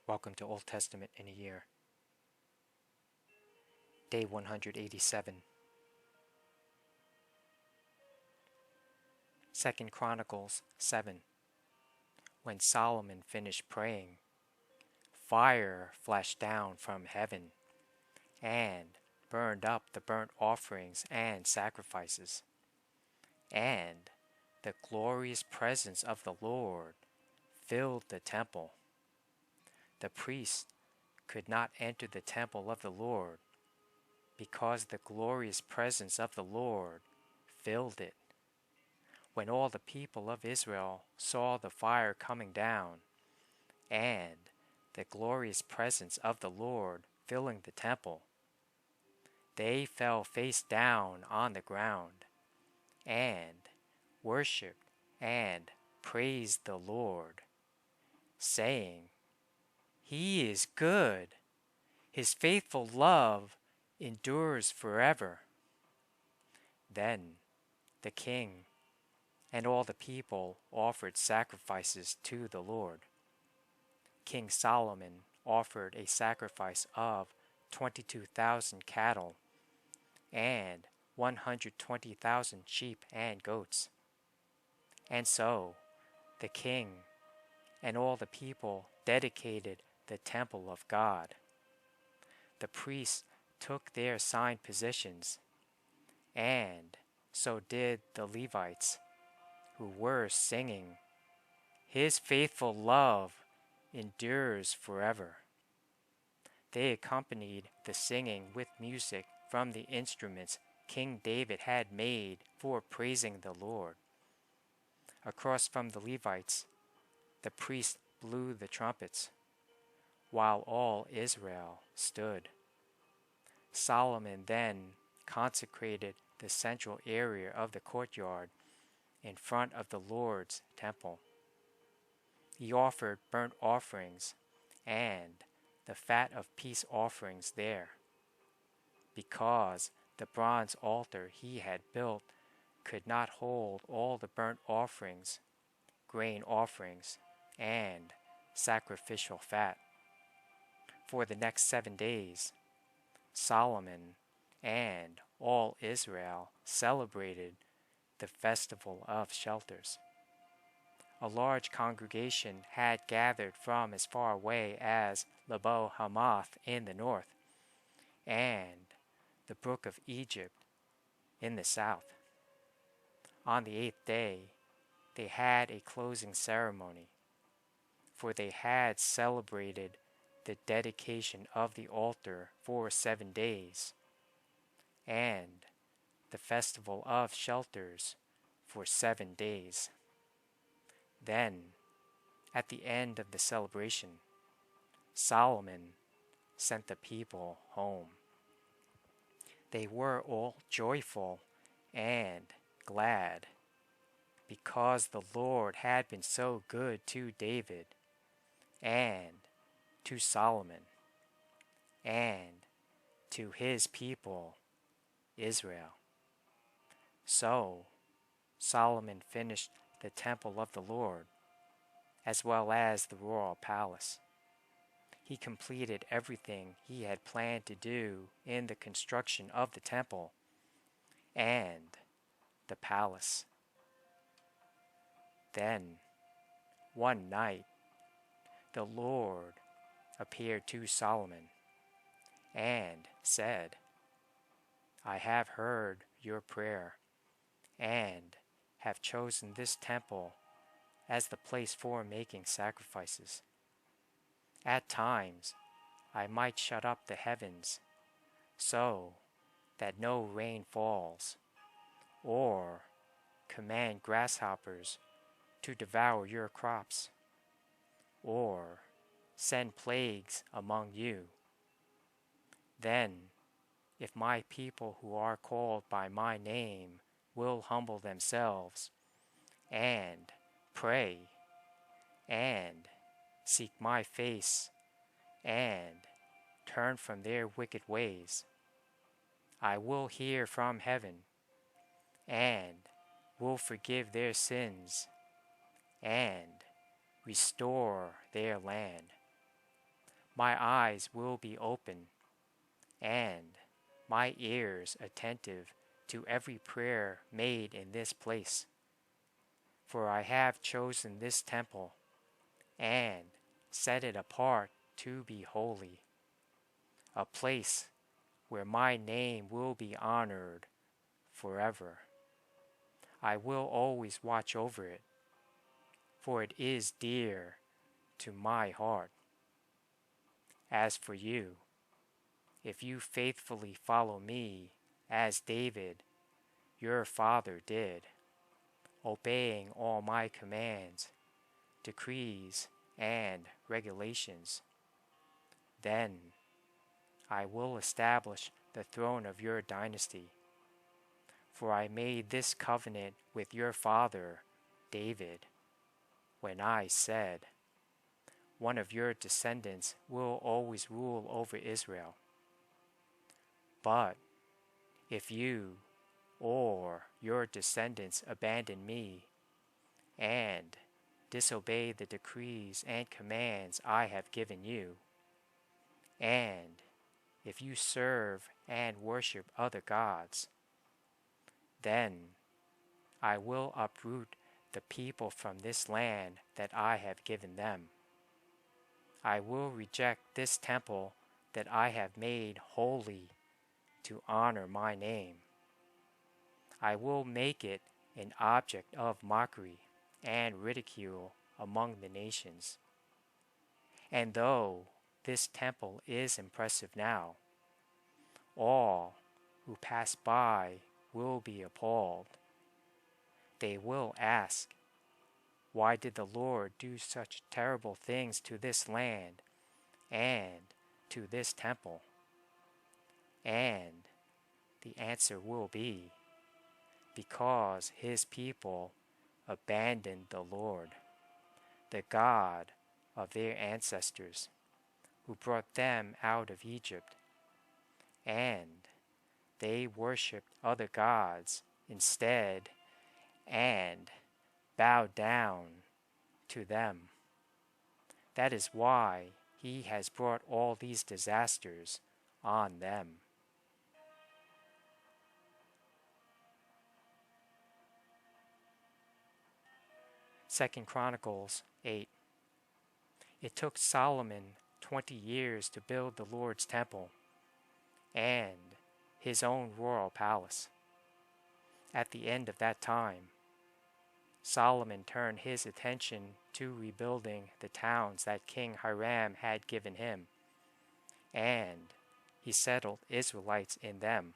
Welcome to Old Testament in a Year. Day 187. 2 Chronicles 7. When Solomon finished praying, fire flashed down from heaven and burned up the burnt offerings and sacrifices, and the glorious presence of the Lord filled the temple. The priests could not enter the temple of the Lord because the glorious presence of the Lord filled it. When all the people of Israel saw the fire coming down and the glorious presence of the Lord filling the temple, they fell face down on the ground and worshipped and praised the Lord, saying, "He is good. His faithful love endures forever." Then the king and all the people offered sacrifices to the Lord. King Solomon offered a sacrifice of 22,000 cattle and 120,000 sheep and goats. And so the king and all the people dedicated the temple of God. The priests took their assigned positions, and so did the Levites, who were singing, "His faithful love endures forever." They accompanied the singing with music from the instruments King David had made for praising the Lord. Across from the Levites, the priests blew the trumpets, while all Israel stood. Solomon then consecrated the central area of the courtyard in front of the Lord's temple. He offered burnt offerings and the fat of peace offerings there, because the bronze altar he had built could not hold all the burnt offerings, grain offerings, and sacrificial fat. For the next 7 days, Solomon and all Israel celebrated the Festival of Shelters. A large congregation had gathered from as far away as Lebo Hamath in the north, and the brook of Egypt in the south. On the 8th day, they had a closing ceremony, for they had celebrated the dedication of the altar for 7 days, and the Festival of Shelters for 7 days. Then, at the end of the celebration, Solomon sent the people home. They were all joyful and glad, because the Lord had been so good to David and to Solomon and to his people Israel. So Solomon finished the temple of the Lord, as well as the royal palace. He completed everything he had planned to do in the construction of the temple and the palace. Then, one night, the Lord appeared to Solomon and said, "I have heard your prayer and have chosen this temple as the place for making sacrifices. At times, I might shut up the heavens so that no rain falls, or command grasshoppers to devour your crops, or send plagues among you. Then, if my people who are called by my name will humble themselves and pray and seek my face and turn from their wicked ways, I will hear from heaven and will forgive their sins and restore their land." my eyes will be open, and my ears attentive to every prayer made in this place. For I have chosen this temple, and set it apart to be holy, a place where my name will be honored forever. I will always watch over it, for it is dear to my heart. As for you, if you faithfully follow me as David, your father, did, obeying all my commands, decrees, and regulations, then I will establish the throne of your dynasty. For I made this covenant with your father, David, when I said, one of your descendants will always rule over Israel. But if you or your descendants abandon me and disobey the decrees and commands I have given you, and if you serve and worship other gods, then I will uproot the people from this land that I have given them. I will reject this temple that I have made holy to honor my name. I will make it an object of mockery and ridicule among the nations. And though this temple is impressive now, all who pass by will be appalled. They will ask, why did the Lord do such terrible things to this land and to this temple? And the answer will be, because his people abandoned the Lord, the God of their ancestors, who brought them out of Egypt, and they worshipped other gods instead and bowed down to them. That is why he has brought all these disasters on them. Second Chronicles 8. It took Solomon 20 years to build the Lord's temple and his own royal palace. At the end of that time, Solomon turned his attention to rebuilding the towns that King Hiram had given him, and he settled Israelites in them.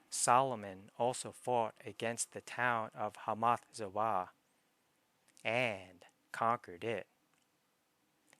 Solomon also fought against the town of Hamath-Zobah and conquered it.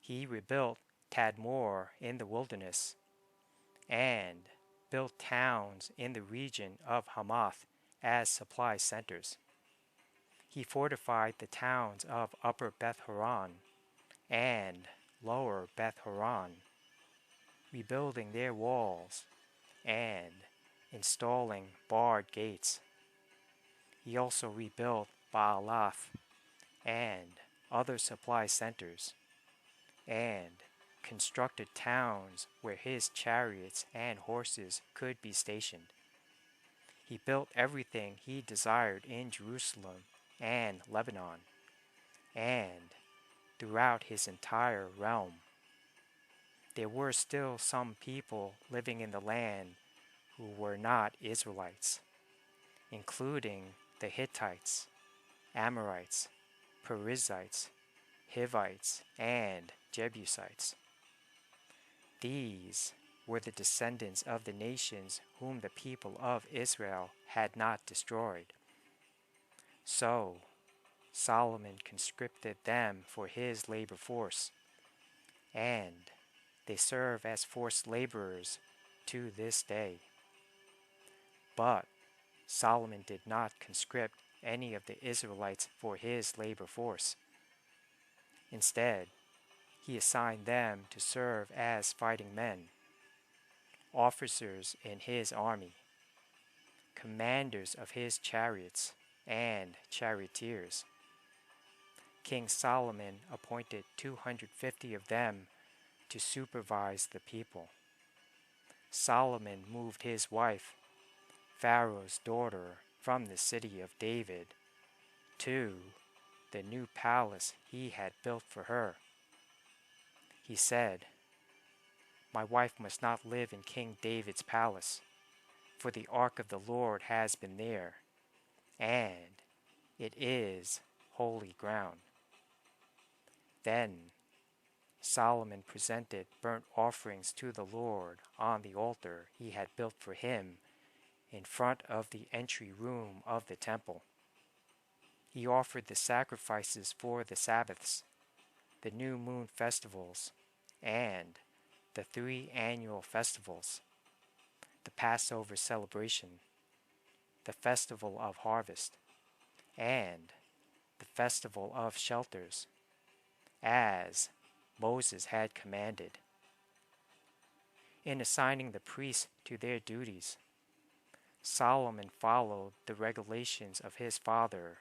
He rebuilt Tadmor in the wilderness and built towns in the region of Hamath as supply centers. He fortified the towns of Upper Beth-horon and Lower Beth-horon, rebuilding their walls and installing barred gates. He also rebuilt Baalath and other supply centers, and constructed towns where his chariots and horses could be stationed. He built everything he desired in Jerusalem and Lebanon, and throughout his entire realm. There were still some people living in the land who were not Israelites, including the Hittites, Amorites, Perizzites, Hivites, and Jebusites. These were the descendants of the nations whom the people of Israel had not destroyed. So Solomon conscripted them for his labor force, and they serve as forced laborers to this day. But Solomon did not conscript any of the Israelites for his labor force. Instead, he assigned them to serve as fighting men, officers in his army, commanders of his chariots, and charioteers. King Solomon appointed 250 of them to supervise the people. Solomon moved his wife, Pharaoh's daughter, from the city of David to the new palace he had built for her. He said, "My wife must not live in King David's palace, for the ark of the Lord has been there, and it is holy ground." Then Solomon presented burnt offerings to the Lord on the altar he had built for him in front of the entry room of the temple. He offered the sacrifices for the Sabbaths, the new moon festivals, and the 3 annual festivals, the Passover celebration, the festival of harvest, and the festival of shelters, as Moses had commanded. In assigning the priests to their duties, Solomon followed the regulations of his father,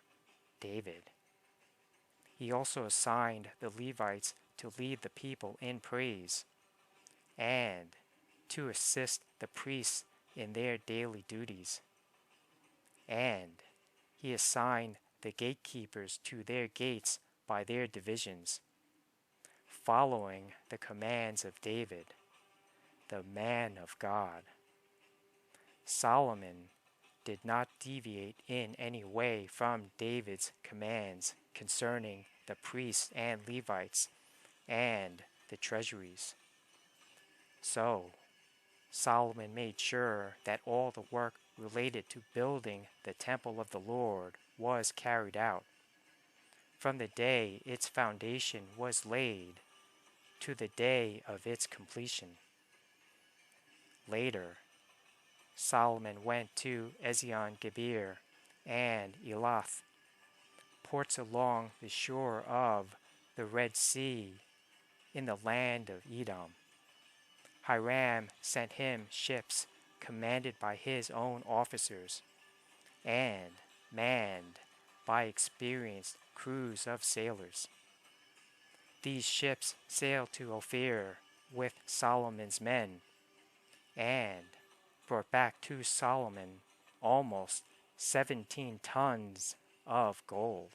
David. He also assigned the Levites to lead the people in praise and to assist the priests in their daily duties. And he assigned the gatekeepers to their gates by their divisions, following the commands of David, the man of God. Solomon did not deviate in any way from David's commands concerning the priests and Levites and the treasuries. So, Solomon made sure that all the work related to building the temple of the Lord was carried out, from the day its foundation was laid to the day of its completion. Later, Solomon went to Ezion-Geber and Elath, ports along the shore of the Red Sea in the land of Edom. Hiram sent him ships commanded by his own officers and manned by experienced crews of sailors. These ships sailed to Ophir with Solomon's men and brought back to Solomon almost 17 tons of gold.